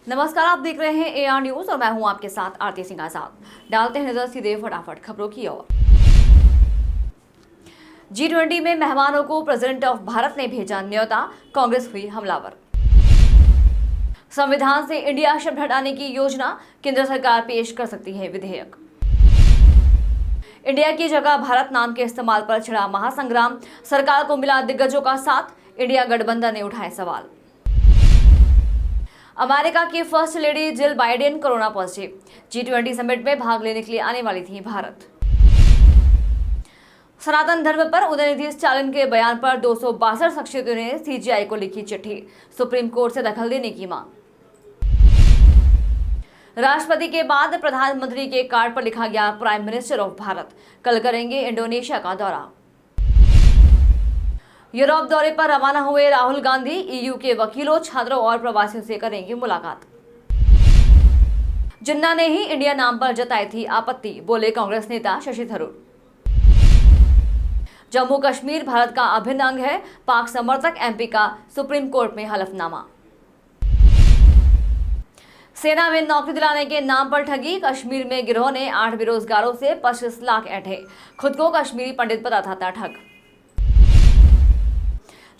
नमस्कार, आप देख रहे हैं AR न्यूज और मैं हूं आपके साथ आरती सिंह आजाद। डालते हैं नजर सीधे फटाफट खबरों की ओर। G20 में मेहमानों को प्रेसिडेंट ऑफ भारत ने भेजा न्योता, कांग्रेस हुई हमलावर। संविधान से इंडिया शब्द हटाने की योजना, केंद्र सरकार पेश कर सकती है विधेयक। इंडिया की जगह भारत नाम के इस्तेमाल पर छिड़ा महासंग्राम, सरकार को मिला दिग्गजों का साथ, इंडिया गठबंधन ने उठाए सवाल। अमेरिका की first lady Jill Biden corona positive, G20 summit में भाग लेने के लिए आने वाली थी भारत। सनातन धर्म पर उदयनिधि स्टालिन के बयान पर 262 शख्सियतों ने CGI को लिखी चिट्ठी, सुप्रीम कोर्ट से दखल देने की मांग। राष्ट्रपति के बाद प्रधानमंत्री के कार्ड पर लिखा गया प्राइम मिनिस्टर ऑफ भारत, कल करेंगे इंडोनेशिया का दौरा। यूरोप दौरे पर रवाना हुए राहुल गांधी, EU के वकीलों, छात्रों और प्रवासियों से करेंगे मुलाकात। जिन्ना ने ही इंडिया नाम पर जताई थी आपत्ति, बोले कांग्रेस नेता शशि थरूर। जम्मू कश्मीर भारत का अभिन्न अंग है, पाक समर्थक MP का सुप्रीम कोर्ट में हलफनामा। सेना में नौकरी दिलाने के नाम पर ठगी, कश्मीर में गिरोह ने 8 बेरोजगारों से 25 लाख ऐंठे, खुद को कश्मीरी पंडित बताता था ठग।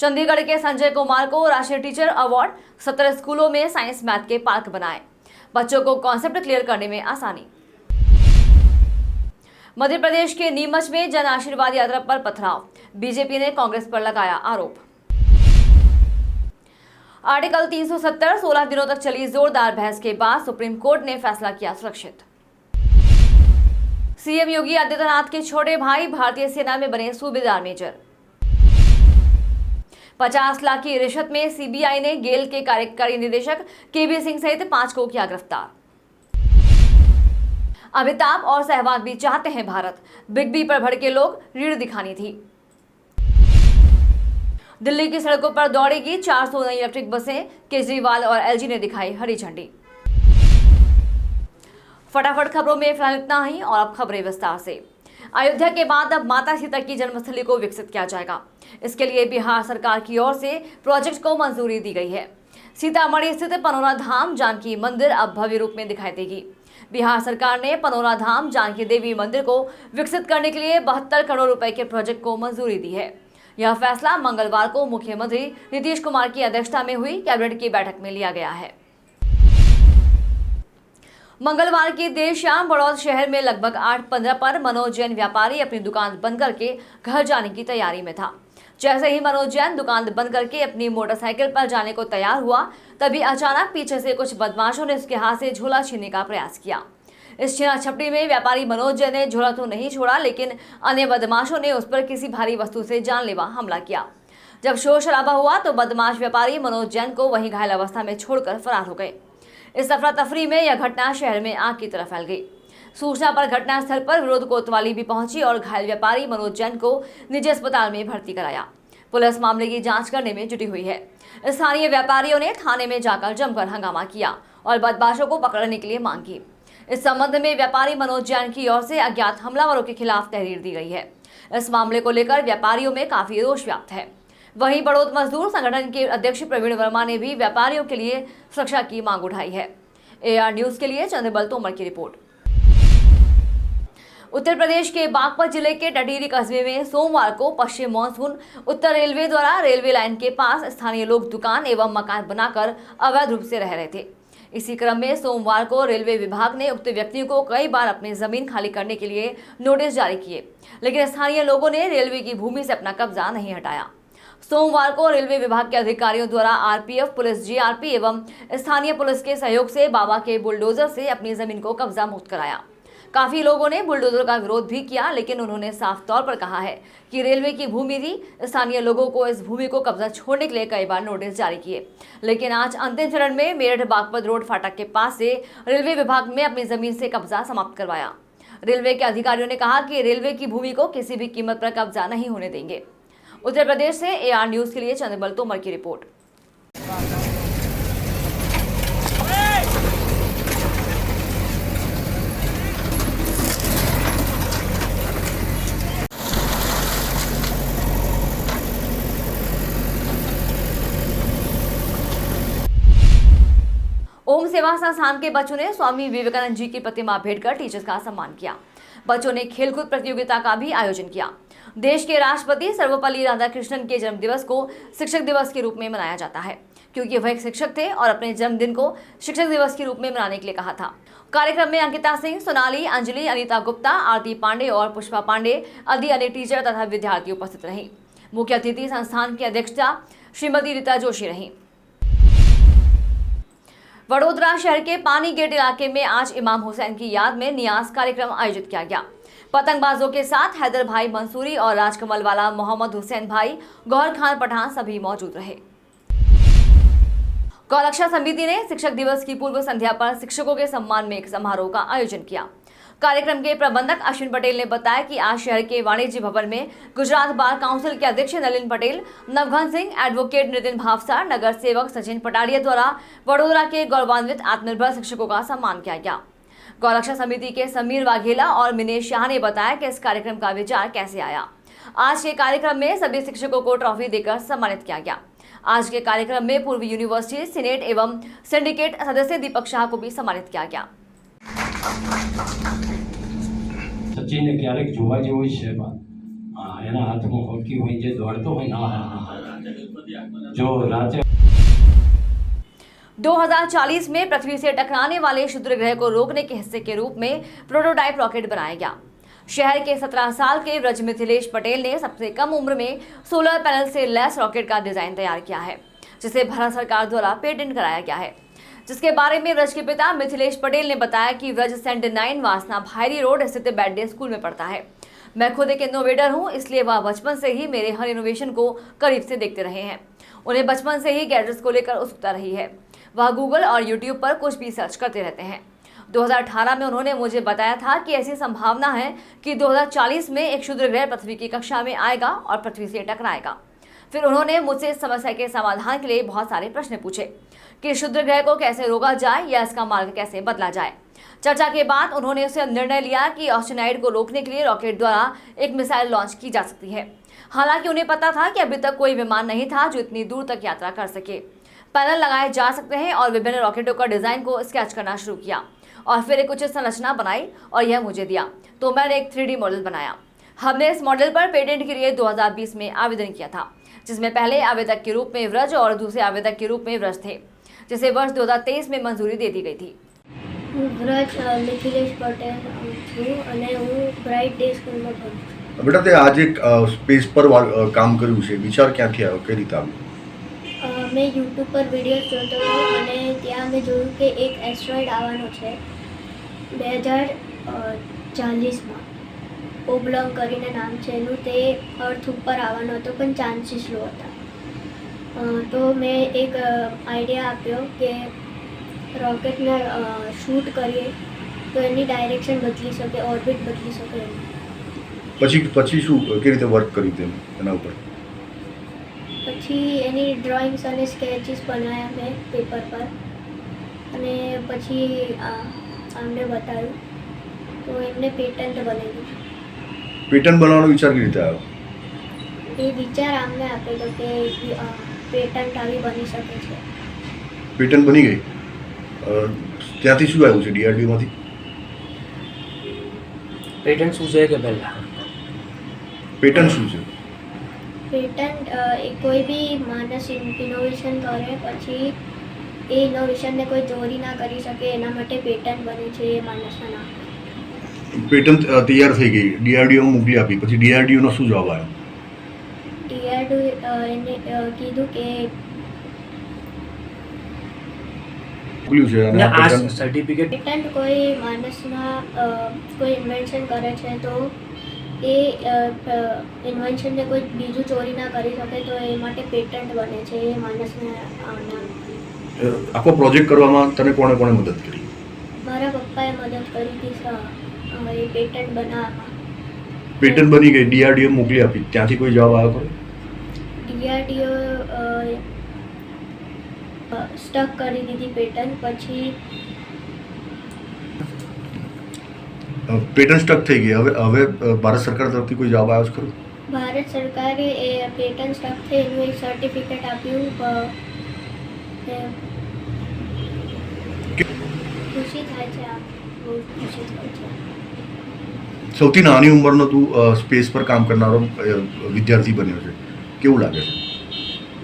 चंडीगढ़ के संजय कुमार को राष्ट्रीय टीचर अवार्ड, 17 स्कूलों में साइंस मैथ के पार्क बनाए, बच्चों को कॉन्सेप्ट क्लियर करने में आसानी। मध्य प्रदेश के नीमच में जन आशीर्वाद यात्रा पर पथराव, बीजेपी ने कांग्रेस पर लगाया आरोप। आर्टिकल 370 16 दिनों तक चली जोरदार बहस के बाद सुप्रीम कोर्ट ने फैसला किया सुरक्षित। CM योगी आदित्यनाथ के छोटे भाई भारतीय सेना में बने सूबेदार मेजर। 50 लाख की रिश्वत में CBI ने गेल के कार्यकारी निदेशक KB सिंह सहित 5 को किया गिरफ्तार। अमिताभ और सहवाग भी चाहते हैं भारत, बिग बी पर भड़के लोग, रीढ़ दिखानी थी। दिल्ली की सड़कों पर दौड़ेगी 400 नई इलेक्ट्रिक बसें, केजरीवाल और LG ने दिखाई हरी झंडी। फटाफट खबरों में फिलहाल इतना ही और अब खबरें विस्तार से। अयोध्या के बाद अब माता सीता की जन्मस्थली को विकसित किया जाएगा। इसके लिए बिहार सरकार की ओर से प्रोजेक्ट को मंजूरी दी गई है। सीतामढ़ी स्थित पनोरा धाम जानकी मंदिर अब भव्य रूप में दिखाई देगी। बिहार सरकार ने पनोरा धाम जानकी देवी मंदिर को विकसित करने के लिए 72 करोड़ रुपए के प्रोजेक्ट को मंजूरी दी है। यह फैसला मंगलवार को मुख्यमंत्री नीतीश कुमार की अध्यक्षता में हुई कैबिनेट की बैठक में लिया गया है। मंगलवार की देर शाम बड़ौद शहर में लगभग 8:15 पर मनोज जैन व्यापारी अपनी दुकान बंद करके घर जाने की तैयारी में था। जैसे ही मनोज जैन दुकान बंद करके अपनी मोटरसाइकिल पर जाने को तैयार हुआ, तभी अचानक पीछे से कुछ बदमाशों ने उसके हाथ से झोला छीनने का प्रयास किया। इस छीना झपटी में व्यापारी मनोज जैन ने झोला तो नहीं छोड़ा, लेकिन अन्य बदमाशों ने उस पर किसी भारी वस्तु से जानलेवा हमला किया। जब शोर शराबा हुआ तो बदमाश व्यापारी मनोज जैन को वहीं घायल अवस्था में छोड़कर फरार हो गए। इस अफरा तफरी में यह घटना शहर में आग की तरह फैल गई। सूचना पर घटनास्थल पर विरोध कोतवाली भी पहुंची और घायल व्यापारी मनोज जैन को निजी अस्पताल में भर्ती कराया। पुलिस मामले की जांच करने में जुटी हुई है। स्थानीय व्यापारियों ने थाने में जाकर जमकर हंगामा किया और बदमाशों को पकड़ने के लिए मांग की। इस संबंध में व्यापारी मनोज जैन की ओर से अज्ञात हमलावरों के खिलाफ तहरीर दी गई है। इस मामले को लेकर व्यापारियों में काफी रोष व्याप्त है। वहीं बड़ौद मजदूर संगठन के अध्यक्ष प्रवीण वर्मा ने भी व्यापारियों के लिए सुरक्षा की मांग उठाई है। AR न्यूज के लिए चंद्रबल तोमर की रिपोर्ट। उत्तर प्रदेश के बागपत जिले के टटीरी कस्बे में सोमवार को पश्चिम मानसून उत्तर रेलवे द्वारा रेलवे लाइन के पास स्थानीय लोग दुकान एवं मकान बनाकर अवैध रूप से रह रहे थे। इसी क्रम में सोमवार को रेलवे विभाग ने उक्त व्यक्तियों को कई बार अपनी जमीन खाली करने के लिए नोटिस जारी किए, लेकिन स्थानीय लोगों ने रेलवे की भूमि से अपना कब्जा नहीं हटाया। सोमवार को रेलवे विभाग के अधिकारियों द्वारा RPF, पुलिस, GRP एवं स्थानीय पुलिस के सहयोग से बाबा के बुलडोजर से अपनी जमीन को कब्जा मुक्त कराया। काफी लोगों ने बुलडोजर का विरोध भी किया, लेकिन उन्होंने साफ तौर पर कहा है कि रेलवे की भूमि थी। स्थानीय लोगों को इस भूमि को कब्जा छोड़ने के लिए कई बार नोटिस जारी किए, लेकिन आज अंतिम चरण में मेरठ बागपत रोड फाटक के पास से रेलवे विभाग ने अपनी जमीन से कब्जा समाप्त करवाया। रेलवे के अधिकारियों ने कहा कि रेलवे की भूमि को किसी भी कीमत पर कब्जा नहीं होने देंगे। उत्तर प्रदेश से AR न्यूज के लिए चंद्रबल तोमर की रिपोर्ट। ओम सेवा संस्थान के बच्चों ने स्वामी विवेकानंद जी की प्रतिमा भेंट कर टीचर्स का सम्मान किया। बच्चों ने खेलकूद प्रतियोगिता का भी आयोजन किया। देश के राष्ट्रपति सर्वपल्ली राधाकृष्णन के जन्मदिवस को शिक्षक दिवस के रूप में मनाया जाता है, क्योंकि वह एक शिक्षक थे और अपने जन्मदिन को शिक्षक दिवस के रूप में मनाने के लिए कहा था। कार्यक्रम में अंकिता सिंह, सोनाली, अंजलि, अनीता गुप्ता, आरती पांडे और पुष्पा पांडे आदि अन्य टीचर तथा विद्यार्थी उपस्थित रहीं। मुख्य अतिथि संस्थान की अध्यक्षता श्रीमती रीता जोशी रहीं। वडोदरा शहर के पानी गेट इलाके में आज इमाम हुसैन की याद में नियाज कार्यक्रम आयोजित किया गया। पतंगबाजों के साथ हैदर भाई मंसूरी और राजकमल वाला मोहम्मद हुसैन भाई, गौहर खान पठान सभी मौजूद रहे। गौरक्षा समिति ने शिक्षक दिवस की पूर्व संध्या पर शिक्षकों के सम्मान में एक समारोह का आयोजन किया। कार्यक्रम के प्रबंधक अश्विन पटेल ने बताया कि आज शहर के वाणिज्य भवन में गुजरात बार काउंसिल के अध्यक्ष नलिन पटेल, नवघन सिंह, एडवोकेट नितिन भावसार, नगर सेवक सचिन पटारिया द्वारा वडोदरा के गौरवान्वित आत्मनिर्भर शिक्षकों का सम्मान किया गया। गौरक्षा समिति के समीर वाघेला और मिनेश शाह ने बताया कि इस कार्यक्रम का विचार कैसे आया। आज के कार्यक्रम में सभी शिक्षकों को ट्रॉफी देकर सम्मानित किया गया। आज के कार्यक्रम में पूर्व यूनिवर्सिटी सीनेट एवं सिंडिकेट सदस्य दीपक शाह को भी सम्मानित किया गया। સચિને ક્યારેક જોવા જેવું છે એના હાથમાં હોકી હોય જે દોડતો હોય ના જો રાતે 2040 में पृथ्वी से टकराने वाले क्षुद्र ग्रह को रोकने के हिस्से के रूप में प्रोटोटाइप रॉकेट बनाया गया। शहर के 17 साल के व्रज मिथिलेश पटेल ने सबसे कम उम्र में सोलर पैनल से लैस रॉकेट का डिजाइन तैयार किया है, जिसे भारत सरकार द्वारा पेटेंट कराया गया है। जिसके बारे में व्रज के पिता मिथिलेश पटेल ने बताया कि व्रज सेंटर 9 वासना भायरी रोड स्थित बैडडे स्कूल में पढ़ता है। मैं खुद एक इनोवेटर हूं, इसलिए वह बचपन से ही मेरे हर इनोवेशन को करीब से देखते रहे हैं। उन्हें बचपन से ही गैजेट्स को लेकर उत्सुकता रही है। वह गूगल और यूट्यूब पर कुछ भी सर्च करते रहते हैं। 2018 में उन्होंने मुझे बताया था कि ऐसी संभावना है कि 2040 में एक क्षुद्र ग्रह पृथ्वी की कक्षा में आएगा और पृथ्वी से टकराएगा। फिर उन्होंने मुझसे इस समस्या के समाधान के लिए बहुत सारे प्रश्न पूछे कि क्षुद्र ग्रह को कैसे रोका जाए या इसका मार्ग कैसे बदला जाए। चर्चा के बाद उन्होंने उसे निर्णय लिया कि ऑस्टेनाइड को रोकने के लिए रॉकेट द्वारा एक मिसाइल लॉन्च की जा सकती है। हालांकि उन्हें पता था कि अभी तक कोई विमान नहीं था जो इतनी दूर तक यात्रा कर सके। पैनल लगाए जा सकते हैं और विभिन्न रॉकेटों का डिजाइन को स्केच करना शुरू किया और फिर एक उचित संरचना बनाई और यह मुझे दिया, तो मैंने एक 3D मॉडल बनाया। हमने इस मॉडल पर पेटेंट के लिए 2020 में आवेदन किया था, जिसमें पहले आवेदक के रूप में व्रज और दूसरे आवेदक के रूप में व्रज थे, जिसे वर्ष 2023 में मंजूरी दे दी गई थी। વ્રજ મિથિલેશ પટેલ છું અને હું બ્રાઇટ ડે સ્કૂલમાં ભણું છું। બેટા તે આજે સ્પેસ પર કામ કર્યું છે, વિચાર ક્યાંથી આવ્યો, કઈ રીતે આવ્યો? મેં યુટ્યુબ પર વિડીયોઝ જોતો હતો અને ત્યાં મેં જોયું કે એક એસ્ટ્રોઇડ આવવાનો છે 2040માં। ઓબ્લોંગ કરીને નામ છે એનું, તે અર્થ ઉપર આવવાનો હતો પણ ચાન્સીસ લો હતા। તો મેં એક આઈડિયા આપ્યો કે રોકેટને શૂટ કરીએ તો એની ડાયરેક્શન બદલી શકે, ઓર્બિટ બદલી શકે। પછી શું કઈ રીતે વર્ક કર્યું તેમ એના ઉપર? પછી એની ડ્રોઈંગ્સ અને સ્કેચીસ બનાવ્યા મેં પેપર પર અને પછી આમને બતાવ્યું તો એમને પેટન્ટ બનાવ્યું। પેટર્ન બનાવવાનો વિચાર કઈ રીતે આવ્યો? એ વિચાર આમને આપેલો કે પેટન્ટ આવી બની શકે છે। પેટર્ન બની ગઈ? ત્યાંથી શું આવ્યું છે ડીઆરડીઓમાંથી? પેટન્ટ શું છે કે પહેલાં પેટર્ન શું છે? પેટન્ટ કોઈ બી માણસ ઇનોવેશન કરે પછી એ ઇનોવેશનને કોઈ ચોરી ના કરી શકે એના માટે પેટન્ટ બને છે એ માણસના નામ। પેટર્ન તૈયાર થઈ ગઈ, ડીઆરડીઓ મોકલી આપી, પછી ડીઆરડીઓનો શું જવાબ આવ્યો? ડીઆરડીઓ એને કીધું કે મોકલ્યું છે અને આ પેટર્ન સર્ટિફિકેટ પેટન્ટ કોઈ માણસના કોઈ ઇન્વેન્શન કરે છે તો એ ઇન્વેન્શનને કોઈ બીજું ચોરી ના કરી શકે તો એ માટે પેટન્ટ બને છે એ માણસને નામ। આખો પ્રોજેક્ટ કરવામાં તને કોણે કોણે મદદ કરી? મારા પપ્પાએ મદદ કરી હતી એ પેટન્ટ બનાવવામાં। પેટર્ન બની ગઈ, ડીઆરડીઓ મોકલી આપી, ત્યાંથી કોઈ જવાબ આવ્યો ખરો? ડીઆરડીઓ સ્ટક કરી દીધી પેટન્ટ। પછી પેટર્ન સ્ટક થઈ ગઈ, હવે ભારત સરકાર તરફથી કોઈ જવાબ આવ્યો છે ખરો? ભારત સરકારે એ પેટન્ટ સ્ટક થઈ એનું એક સર્ટિફિકેટ આપ્યું ખુશી થાય છે, આ બહુ ખુશી થાય છે. સૌથી નાની ઉંમરનો તું સ્પેસ પર કામ કરનારો વિદ્યાર્થી બન્યો છે, કેવું લાગે છે?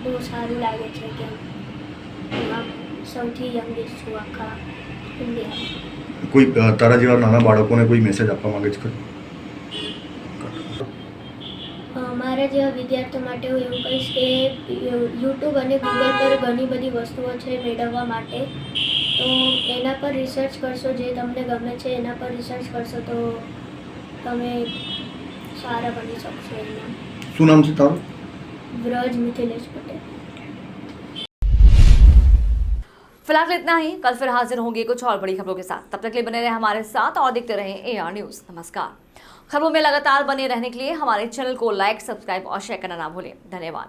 બહુ સારું લાગે છે કે હું આમ સૌથી યંગેસ્ટ છું આખા ઇન્ડિયામાં. કોઈ તારા જેવા નાના બાળકોને કોઈ મેસેજ આપવા માંગે છે ખરું? મારા જેવા વિદ્યાર્થીઓ માટે હું એવું કહીશ કે યુટ્યુબ અને ગૂગલ પર ઘણી બધી વસ્તુઓ છે મેળવવા માટે, તો એના પર રિસર્ચ કરશો, જે તમને ગમે છે એના પર રિસર્ચ કરશો તો તમે સારા બની શકશો. એમાં શું નામ છે તારું? વ્રજ મિथिलेश पटेल. फिलहाल इतना ही, कल फिर हाजिर होंगे कुछ और बड़ी खबरों के साथ. तब तक के लिए बने रहे हमारे साथ और देखते रहें AR न्यूज़. नमस्कार. खबरों में लगातार बने रहने के लिए हमारे चैनल को लाइक, सब्सक्राइब और शेयर करना ना भूलें. धन्यवाद.